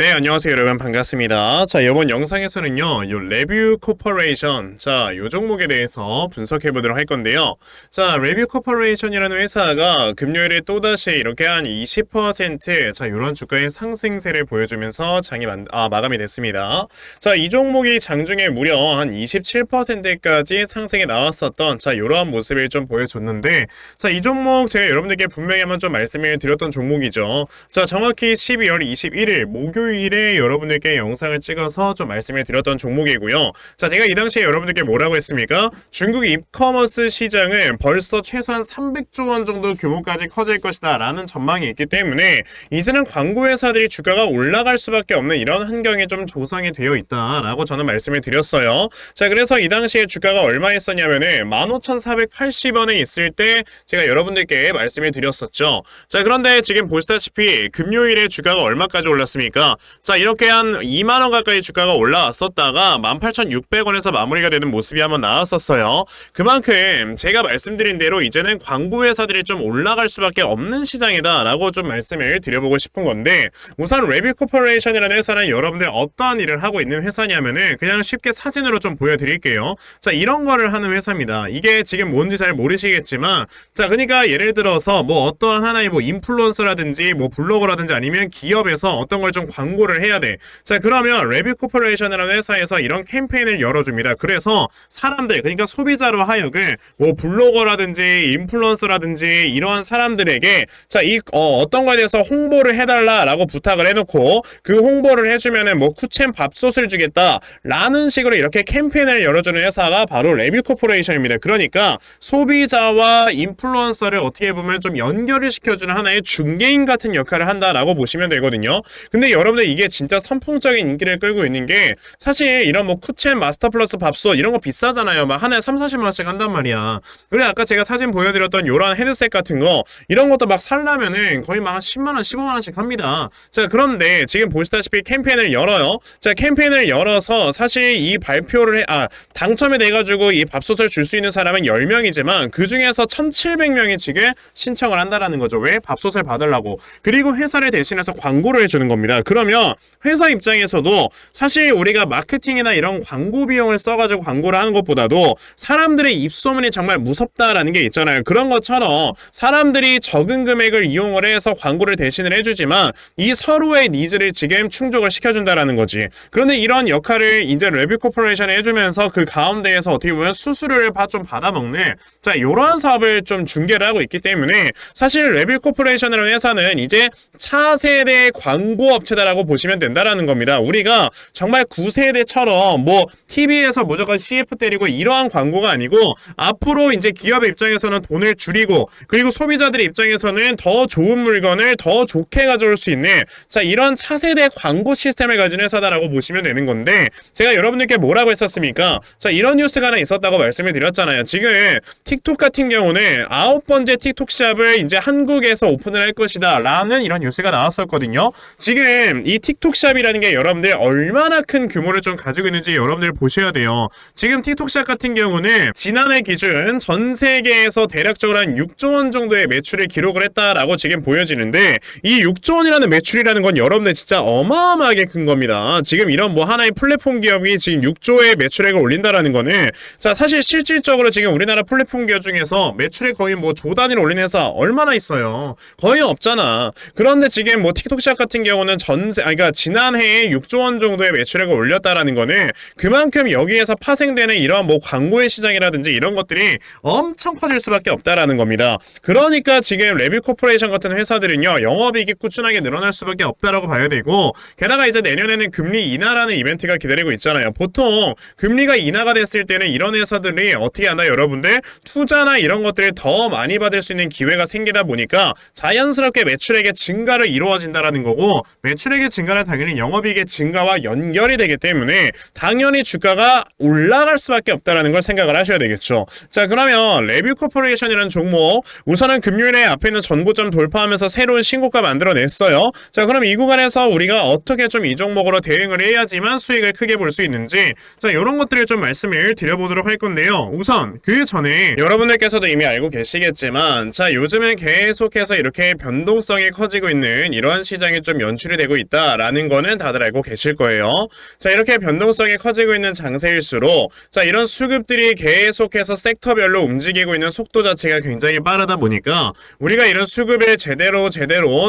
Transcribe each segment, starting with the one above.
네, 안녕하세요 여러분, 반갑습니다. 자, 이번 영상에서는요 요 레뷰 코퍼레이션, 자, 요 종목에 대해서 분석해 보도록 할 건데요. 자, 레뷰 코퍼레이션이라는 회사가 금요일에 또다시 이렇게 한 20% 자, 요런 주가의 상승세를 보여주면서 장이 마감이 됐습니다. 자, 이 종목이 장중에 무려 한 27%까지 상승에 나왔었던 자, 요러한 모습을 좀 보여줬는데, 자, 이 종목 제가 여러분들께 분명히 한번 좀 말씀을 드렸던 종목이죠. 자, 정확히 12월 21일 목요일에 여러분들께 영상을 찍어서 좀 말씀을 드렸던 종목이고요. 자, 제가 이 당시에 여러분들께 뭐라고 했습니까? 중국 이커머스 시장은 벌써 최소한 300조 원 정도 규모까지 커질 것이다 라는 전망이 있기 때문에 이제는 광고 회사들이 주가가 올라갈 수밖에 없는 이런 환경이 좀 조성이 되어 있다 라고 저는 말씀을 드렸어요. 자, 그래서 이 당시에 주가가 얼마였었냐면은 15,480원에 있을 때 제가 여러분들께 말씀을 드렸었죠. 자, 그런데 지금 보시다시피 금요일에 주가가 얼마까지 올랐습니까? 자, 이렇게 한 2만원 가까이 주가가 올라왔었다가 18,600원에서 마무리가 되는 모습이 한번 나왔었어요. 그만큼 제가 말씀드린 대로 이제는 광고 회사들이 좀 올라갈 수밖에 없는 시장이다 라고 좀 말씀을 드려보고 싶은 건데, 우선 레뷰 코퍼레이션이라는 회사는 여러분들 어떠한 일을 하고 있는 회사냐면은 그냥 쉽게 사진으로 좀 보여드릴게요. 자, 이런 거를 하는 회사입니다. 이게 지금 뭔지 잘 모르시겠지만, 자, 그러니까 예를 들어서 뭐 어떠한 하나의 뭐 인플루언서라든지 뭐 블로거라든지 아니면 기업에서 어떤 걸 좀 광고를 해야 돼. 자, 그러면 레뷰 코퍼레이션이라는 회사에서 이런 캠페인을 열어줍니다. 그래서 사람들, 그러니까 소비자로 하여금 뭐 블로거라든지 인플루언서라든지 이러한 사람들에게 자, 이 어떤 거에 대해서 홍보를 해달라라고 부탁을 해놓고 그 홍보를 해주면은 뭐 쿠첸 밥솥을 주겠다 라는 식으로 이렇게 캠페인을 열어주는 회사가 바로 레뷰 코퍼레이션입니다. 그러니까 소비자와 인플루언서를 어떻게 보면 좀 연결을 시켜주는 하나의 중개인 같은 역할을 한다라고 보시면 되거든요. 근데 여러분들 이게 진짜 선풍적인 인기를 끌고 있는 게, 사실 이런 뭐 쿠첸 마스터 플러스 밥솥 이런 거 비싸잖아요. 막 하나에 30-40만원씩 한단 말이야. 그래, 아까 제가 사진 보여드렸던 요런 헤드셋 같은 거 이런 것도 막 살려면은 거의 막 한 10만원 15만원씩 합니다. 자, 그런데 지금 보시다시피 캠페인을 열어요. 자, 캠페인을 열어서 사실 이 발표를 당첨이 돼가지고 이 밥솥을 줄 수 있는 사람은 10명이지만 그 중에서 1700명이 지금 신청을 한다라는 거죠. 왜? 밥솥을 받으려고. 그리고 회사를 대신해서 광고를 해주는 겁니다. 그러면 회사 입장에서도 사실 우리가 마케팅이나 이런 광고 비용을 써가지고 광고를 하는 것보다도 사람들의 입소문이 정말 무섭다라는 게 있잖아요. 그런 것처럼 사람들이 적은 금액을 이용을 해서 광고를 대신을 해주지만 이 서로의 니즈를 지금 충족을 시켜준다라는 거지. 그런데 이런 역할을 이제 레뷰 코퍼레이션이 해주면서 그 가운데에서 어떻게 보면 수수료를 좀 받아먹는, 자, 이러한 사업을 좀 중개를 하고 있기 때문에 사실 레뷰 코퍼레이션이라는 회사는 이제 차세대 광고 업체다라고 보시면 된다라는 겁니다. 우리가 정말 9세대처럼 뭐 TV에서 무조건 CF 때리고 이러한 광고가 아니고, 앞으로 이제 기업의 입장에서는 돈을 줄이고 그리고 소비자들의 입장에서는 더 좋은 물건을 더 좋게 가져올 수 있는, 자, 이런 차세대 광고 시스템을 가진 회사다라고 보시면 되는 건데, 제가 여러분들께 뭐라고 했었습니까? 자, 이런 뉴스가 하나 있었다고 말씀을 드렸잖아요. 지금 틱톡 같은 경우는 9번째 틱톡 샵을 이제 한국에서 오픈을 할 것이다 라는 이런 뉴스가 나왔었거든요. 지금 이 틱톡 샵이라는 게 여러분들 얼마나 큰 규모를 좀 가지고 있는지 여러분들 보셔야 돼요. 지금 틱톡 샵 같은 경우는 지난해 기준 전 세계에서 대략적으로 한 6조 원 정도의 매출을 기록을 했다라고 지금 보여지는데, 이 6조 원이라는 매출이라는 건 여러분들 진짜 어마어마하게 큰 겁니다. 지금 이런 뭐 하나의 플랫폼 기업이 지금 6조의 매출액을 올린다라는 거는, 자, 사실 실질적으로 지금 우리나라 플랫폼 기업 중에서 매출액 거의 뭐 조 단위로 올리는 회사 얼마나 있어요? 거의 없잖아. 그런데 지금 뭐 틱톡 샵 같은 경우는 그러니까 지난해에 6조 원 정도의 매출액을 올렸다라는 거는 그만큼 여기에서 파생되는 이러한 뭐 광고의 시장이라든지 이런 것들이 엄청 커질 수밖에 없다라는 겁니다. 그러니까 지금 레뷰 코퍼레이션 같은 회사들은요, 영업이익이 꾸준하게 늘어날 수밖에 없다라고 봐야 되고, 게다가 이제 내년에는 금리 인하라는 이벤트가 기다리고 있잖아요. 보통 금리가 인하가 됐을 때는 이런 회사들이 어떻게 하나, 여러분들 투자나 이런 것들을 더 많이 받을 수 있는 기회가 생기다 보니까 자연스럽게 매출액의 증가를 이루어진다라는 거고, 매출액의 증가는 당연히 영업이익의 증가와 연결이 되기 때문에 당연히 주가가 올라갈 수밖에 없다라는 걸 생각을 하셔야 되겠죠. 자, 그러면 레뷰 코퍼레이션이라는 종목, 우선은 금요일에 앞에 있는 전고점 돌파하면서 새로운 신고가 만들어냈어요. 자, 그럼 이 구간에서 우리가 어떻게 좀 이 종목으로 대응을 해야지만 수익을 크게 볼 수 있는지, 자, 이런 것들을 좀 말씀을 드려보도록 할 건데요. 우선 그 전에 여러분들께서도 이미 알고 계시겠지만, 자, 요즘은 계속해서 이렇게 변동성이 커지고 있는 이러한 시장이 좀 연출이 되고 있다라는 거는 다들 알고 계실 거예요. 자, 이렇게 변동성이 커지고 있는 장세일수록 자, 이런 수급들이 계속해서 섹터별로 움직이고 있는 속도 자체가 굉장히 빠르다 보니까 우리가 이런 수급을 제대로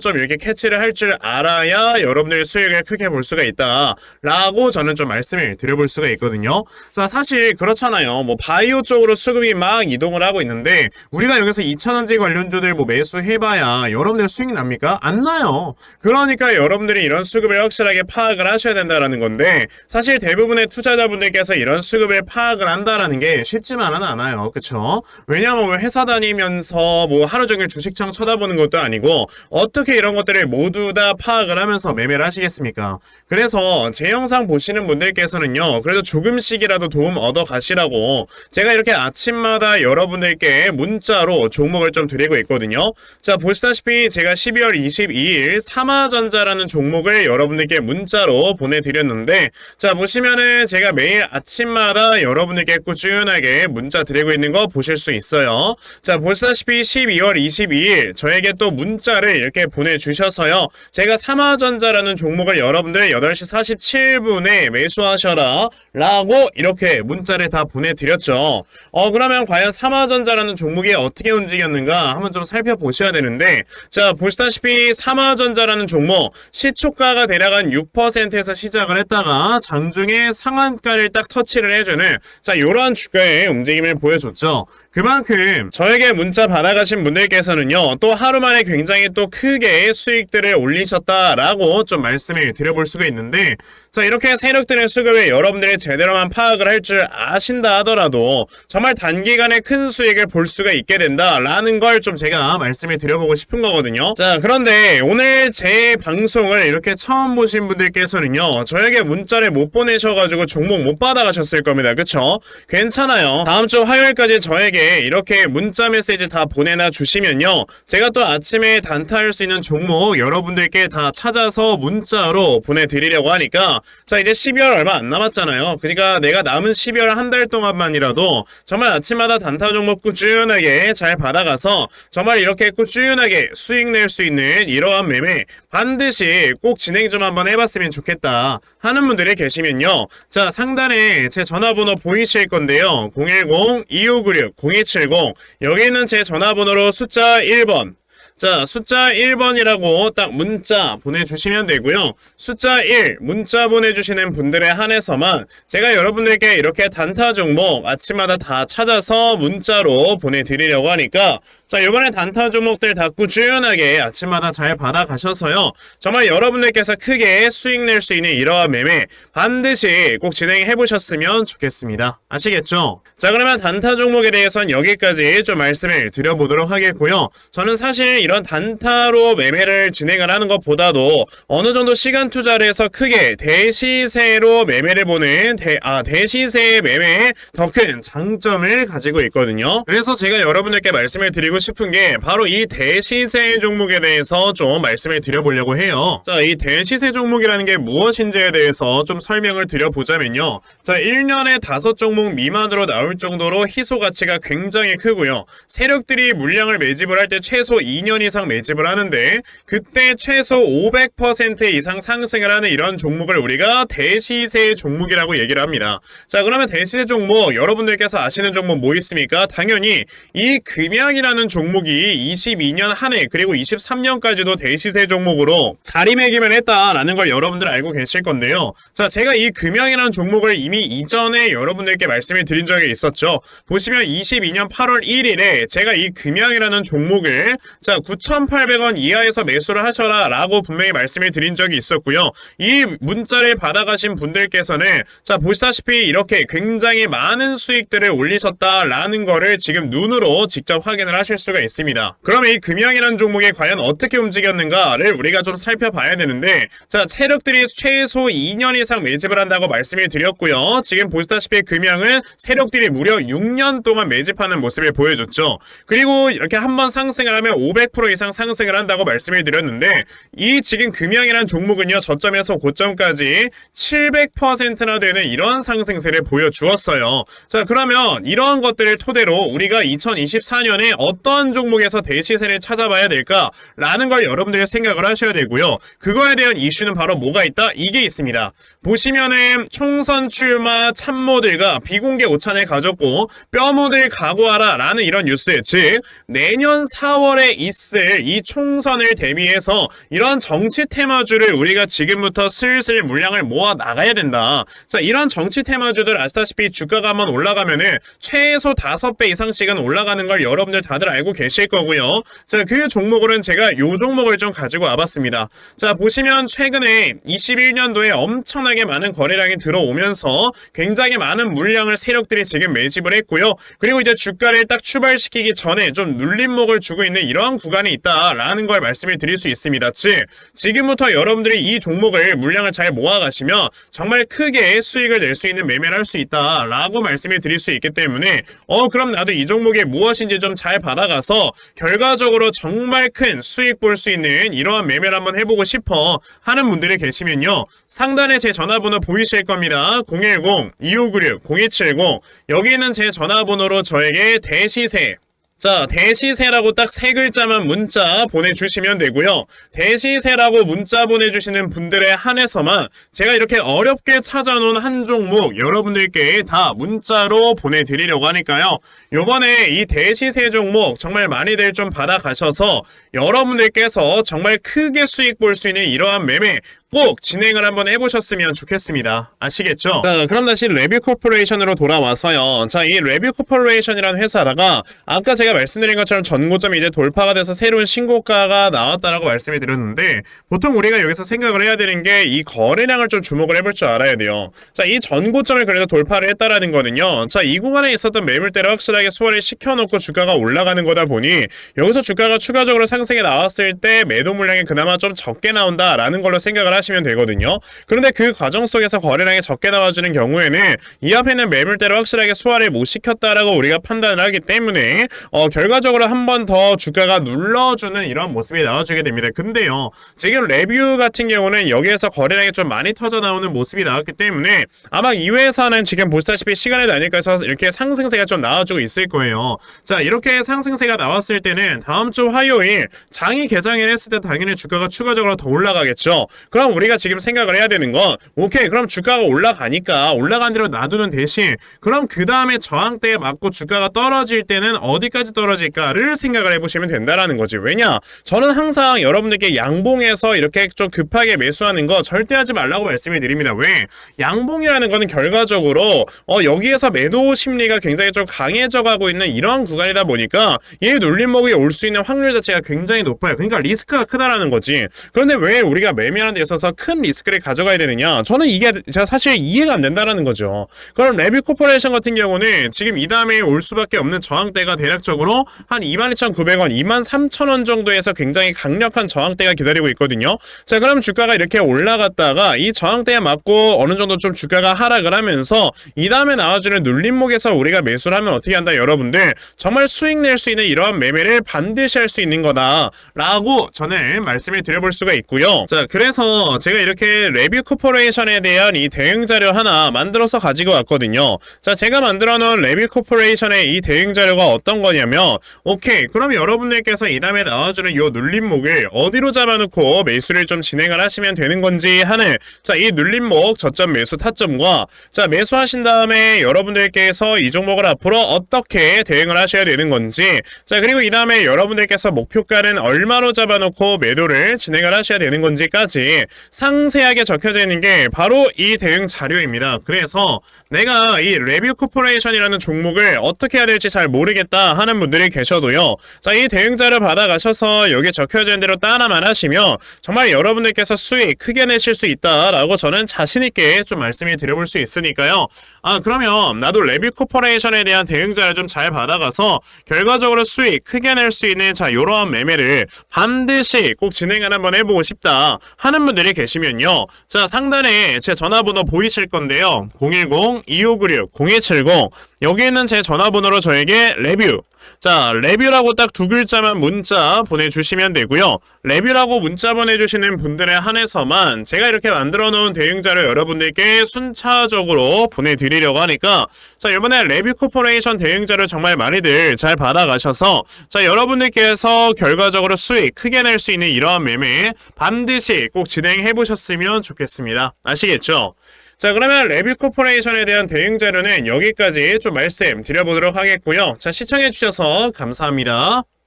좀 이렇게 캐치를 할 줄 알아야 여러분들의 수익을 크게 볼 수가 있다라고 저는 좀 말씀을 드려볼 수가 있거든요. 자, 사실 그렇잖아요. 뭐 바이오 쪽으로 수급이 막 이동을 하고 있는데 우리가 여기서 2,000원지 관련주들 뭐 매수해봐야 여러분들 수익 납니까? 안 나요. 그러니까 여러분들이 이런 수급을 확실하게 파악을 하셔야 된다라는 건데 사실 대부분의 투자자분들께서 이런 수급을 파악을 한다라는 게 쉽지만은 않아요. 그쵸? 왜냐하면 회사 다니면서 뭐 하루 종일 주식창 쳐다보는 것도 아니고 어떻게 이런 것들을 모두 다 파악을 하면서 매매를 하시겠습니까? 그래서 제 영상 보시는 분들께서는요, 그래도 조금씩이라도 도움 얻어 가시라고 제가 이렇게 아침마다 여러분들께 문자로 종목을 좀 드리고 있거든요. 자, 보시다시피 제가 12월 22일 삼화전자라는 종목을 여러분들께 문자로 보내드렸는데, 자, 보시면은 제가 매일 아침마다 여러분들께 꾸준하게 문자 드리고 있는 거 보실 수 있어요. 자, 보시다시피 12월 22일 저에게 또 문자를 이렇게 보내주셔서요, 제가 삼화전자라는 종목을 여러분들 8시 47분에 매수하셔라 라고 이렇게 문자를 다 보내드렸죠. 그러면 과연 삼화전자라는 종목이 어떻게 움직였는가 한번 좀 살펴보셔야 되는데, 자, 보시다시피 삼화전자라는 종목 시초가가 대략 한 6%에서 시작을 했다가 장중에 상한가를 딱 터치를 해주는 자, 이러한 주가의 움직임을 보여줬죠. 그만큼 저에게 문자 받아가신 분들께서는요, 또 하루 만에 굉장히 또 크게 수익들을 올리셨다라고 좀 말씀을 드려볼 수가 있는데, 자, 이렇게 세력들의 수급을 여러분들이 제대로만 파악을 할 줄 아신다 하더라도 정말 단기간에 큰 수익을 볼 수가 있게 된다라는 걸 좀 제가 말씀을 드려보고 싶은 거거든요. 자, 그런데 오늘 제 방송을 이렇게 처음 보신 분들께서는요, 저에게 문자를 못 보내셔가지고 종목 못 받아가셨을 겁니다. 그쵸? 괜찮아요. 다음 주 화요일까지 저에게 이렇게 문자 메시지 다 보내놔 주시면요, 제가 또 아침에 단타할 수 있는 종목 여러분들께 다 찾아서 문자로 보내드리려고 하니까, 자, 이제 12월 얼마 안 남았잖아요. 그러니까 내가 남은 12월 한 달 동안만이라도 정말 아침마다 단타 종목 꾸준하게 잘 받아가서 정말 이렇게 꾸준하게 수익 낼 수 있는 이러한 매매 반드시 꼭 진행 좀 한번 해봤으면 좋겠다 하는 분들이 계시면요, 자, 상단에 제 전화번호 보이실 건데요, 010-2596-0270 여기 있는 제 전화번호로 숫자 1번, 자, 숫자 1번이라고 딱 문자 보내주시면 되고요. 숫자 1 문자 보내주시는 분들에 한해서만 제가 여러분들께 이렇게 단타 종목 아침마다 다 찾아서 문자로 보내드리려고 하니까, 자, 이번에 단타 종목들 다 꾸준하게 아침마다 잘 받아가셔서요, 정말 여러분들께서 크게 수익 낼 수 있는 이러한 매매 반드시 꼭 진행해 보셨으면 좋겠습니다. 아시겠죠? 자, 그러면 단타 종목에 대해서는 여기까지 좀 말씀을 드려보도록 하겠고요. 저는 사실 이런 단타로 매매를 진행을 하는 것보다도 어느 정도 시간 투자를 해서 크게 대시세로 매매를 보는 대시세의 매매에 더 큰 장점을 가지고 있거든요. 그래서 제가 여러분들께 말씀을 드리고 싶은 게 바로 이 대시세 종목에 대해서 좀 말씀을 드려보려고 해요. 자, 이 대시세 종목이라는 게 무엇인지에 대해서 좀 설명을 드려보자면요, 자, 1년에 5종목 미만으로 나올 정도로 희소 가치가 굉장히 크고요, 세력들이 물량을 매집을 할 때 최소 2년 이상 매집을 하는데 그때 최소 500% 이상 상승을 하는 이런 종목을 우리가 대시세 종목이라고 얘기를 합니다. 자, 그러면 대시세 종목 여러분들께서 아시는 종목 뭐 있습니까? 당연히 이 금양이라는 종목이 22년 한 해 그리고 23년까지도 대시세 종목으로 자리매김을 했다라는 걸 여러분들 알고 계실 건데요. 자, 제가 이 금양이라는 종목을 이미 이전에 여러분들께 말씀을 드린 적이 있었죠. 보시면 22년 8월 1일에 제가 이 금양이라는 종목을 자, 9,800원 이하에서 매수를 하셔라 라고 분명히 말씀을 드린 적이 있었고요. 이 문자를 받아가신 분들께서는 자, 보시다시피 이렇게 굉장히 많은 수익들을 올리셨다라는 거를 지금 눈으로 직접 확인을 하실 수가 있습니다. 그러면 이 금양이라는 종목이 과연 어떻게 움직였는가를 우리가 좀 살펴봐야 되는데, 자, 세력들이 최소 2년 이상 매집을 한다고 말씀을 드렸고요. 지금 보시다시피 금양은 세력들이 무려 6년 동안 매집하는 모습을 보여줬죠. 그리고 이렇게 한번 상승을 하면 300% 이상 상승을 한다고 말씀을 드렸는데 이 지금 금양이란 종목은요 저점에서 고점까지 700%나 되는 이런 상승세를 보여주었어요. 자, 그러면 이러한 것들을 토대로 우리가 2024년에 어떤 종목에서 대시세를 찾아봐야 될까라는 걸 여러분들이 생각을 하셔야 되고요. 그거에 대한 이슈는 바로 뭐가 있다? 이게 있습니다. 보시면은 총선 출마 참모들과 비공개 오찬을 가졌고 뼈묻을 각오하라 라는 이런 뉴스, 즉 내년 4월에 있을 이 총선을 대비해서 이런 정치 테마주를 우리가 지금부터 슬슬 물량을 모아 나가야 된다. 자, 이런 정치 테마주들 아시다시피 주가가 한번 올라가면은 최소 5배 이상씩은 올라가는 걸 여러분들 다들 알고 계실 거고요. 자, 그 종목으로는 제가 요 종목을 좀 가지고 와봤습니다. 자, 보시면 최근에 21년도에 엄청나게 많은 거래량이 들어오면서 굉장히 많은 물량을 세력들이 지금 매집을 했고요. 그리고 이제 주가를 딱 출발시키기 전에 좀 눌림목을 주고 있는 이러한 구간이 있다라는 걸 말씀을 드릴 수 있습니다. 즉, 지금부터 여러분들이 이 종목을 물량을 잘 모아가시면 정말 크게 수익을 낼 수 있는 매매를 할 수 있다라고 말씀을 드릴 수 있기 때문에 그럼 나도 이 종목이 무엇인지 좀 잘 받아가서 결과적으로 정말 큰 수익 볼 수 있는 이러한 매매를 한번 해보고 싶어 하는 분들이 계시면요. 상단에 제 전화번호 보이실 겁니다. 010-2596-0270 여기는 제 전화번호로 저에게 대시세, 자, 대시세라고 딱 3글자만 문자 보내주시면 되고요. 대시세라고 문자 보내주시는 분들에 한해서만 제가 이렇게 어렵게 찾아놓은 한 종목 여러분들께 다 문자로 보내드리려고 하니까요. 요번에 이 대시세 종목 정말 많이들 좀 받아가셔서 여러분들께서 정말 크게 수익 볼 수 있는 이러한 매매 꼭 진행을 한번 해보셨으면 좋겠습니다. 아시겠죠? 자, 그럼 다시 레뷰코퍼레이션으로 돌아와서요. 자, 이 레뷰코퍼레이션이라는 회사가 아까 제가 말씀드린 것처럼 전고점이 이제 돌파가 돼서 새로운 신고가가 나왔다라고 말씀을 드렸는데 보통 우리가 여기서 생각을 해야 되는 게 이 거래량을 좀 주목을 해볼 줄 알아야 돼요. 자, 이 전고점을 그래도 돌파를 했다라는 거는요. 자, 이 구간에 있었던 매물대를 확실하게 소화를 시켜놓고 주가가 올라가는 거다 보니 여기서 주가가 추가적으로 상승에 나왔을 때 매도 물량이 그나마 좀 적게 나온다라는 걸로 생각을 하시면 되거든요. 그런데 그 과정 속에서 거래량이 적게 나와주는 경우에는 이 앞에 있는 매물대를 확실하게 소화를 못 시켰다라고 우리가 판단을 하기 때문에 결과적으로 한 번 더 주가가 눌러주는 이런 모습이 나와주게 됩니다. 근데요, 지금 레뷰 같은 경우는 여기에서 거래량이 좀 많이 터져 나오는 모습이 나왔기 때문에 아마 이 회사는 지금 보시다시피 시간의 단위가에서 이렇게 상승세가 좀 나와주고 있을 거예요. 자, 이렇게 상승세가 나왔을 때는 다음 주 화요일 장이 개장을 했을 때 당연히 주가가 추가적으로 더 올라가겠죠. 그럼 우리가 지금 생각을 해야 되는 건 오케이, 그럼 주가가 올라가니까 올라간 대로 놔두는 대신 그럼 그 다음에 저항대에 맞고 주가가 떨어질 때는 어디까지 떨어질까를 생각을 해보시면 된다라는 거지. 왜냐? 저는 항상 여러분들께 양봉에서 이렇게 좀 급하게 매수하는 거 절대 하지 말라고 말씀을 드립니다. 왜? 양봉이라는 거는 결과적으로 여기에서 매도 심리가 굉장히 좀 강해져 가고 있는 이러한 구간이다 보니까 얘 눌림목이 올 수 있는 확률 자체가 굉장히 높아요. 그러니까 리스크가 크다라는 거지. 그런데 왜 우리가 매매하는 데 있어서 큰 리스크를 가져가야 되느냐? 저는 이게 제가 사실 이해가 안 된다라는 거죠. 그럼 레뷰코퍼레이션 같은 경우는 지금 이 다음에 올 수밖에 없는 저항대가 대략적으로 한 22,900원, 23,000원 정도에서 굉장히 강력한 저항대가 기다리고 있거든요. 자, 그럼 주가가 이렇게 올라갔다가 이 저항대에 맞고 어느 정도 좀 주가가 하락을 하면서 이 다음에 나와주는 눌림목에서 우리가 매수를 하면 어떻게 한다? 여러분들 정말 수익 낼 수 있는 이러한 매매를 반드시 할 수 있는 거다 라고 저는 말씀을 드려볼 수가 있고요. 자, 그래서 제가 이렇게 레뷰코퍼레이션에 대한 이 대응 자료 하나 만들어서 가지고 왔거든요. 자, 제가 만들어 놓은 레뷰코퍼레이션의 이 대응 자료가 어떤 거냐면 오케이, 그럼 여러분들께서 이 다음에 나와주는 요 눌림목을 어디로 잡아놓고 매수를 좀 진행을 하시면 되는 건지 하는, 자, 이 눌림목 저점 매수 타점과, 자, 매수하신 다음에 여러분들께서 이 종목을 앞으로 어떻게 대응을 하셔야 되는 건지, 자, 그리고 이 다음에 여러분들께서 목표가는 얼마로 잡아놓고 매도를 진행을 하셔야 되는 건지까지 상세하게 적혀져 있는 게 바로 이 대응 자료입니다. 그래서 내가 이 레뷰코퍼레이션이라는 종목을 어떻게 해야 될지 잘 모르겠다 하는 분들이 계셔도요. 자, 이 대응 자료 받아가셔서 여기 적혀져 있는 대로 따라만 하시면 정말 여러분들께서 수익 크게 내실 수 있다라고 저는 자신있게 좀 말씀을 드려볼 수 있으니까요. 아, 그러면 나도 레뷰코퍼레이션에 대한 대응 자료 좀 잘 받아가서 결과적으로 수익 크게 낼 수 있는, 자, 요러한 매매를 반드시 꼭 진행을 한번 해보고 싶다 하는 분들이 계시면요. 자, 상단에 제 전화번호 보이실 건데요. 010-2596-0270 여기 있는 제 전화번호로 저에게 레뷰, 자, 레뷰라고 딱 두 글자만 문자 보내주시면 되고요. 레뷰라고 문자 보내주시는 분들에 한해서만 제가 이렇게 만들어 놓은 대응자료 여러분들께 순차적으로 보내드리려고 하니까 자, 이번에 레뷰 코퍼레이션 대응자료 정말 많이들 잘 받아가셔서 자, 여러분들께서 결과적으로 수익 크게 낼 수 있는 이러한 매매 반드시 꼭 진행해 보셨으면 좋겠습니다. 아시겠죠? 자, 그러면 레뷰 코퍼레이션에 대한 대응 자료는 여기까지 좀 말씀 드려보도록 하겠고요. 자, 시청해주셔서 감사합니다.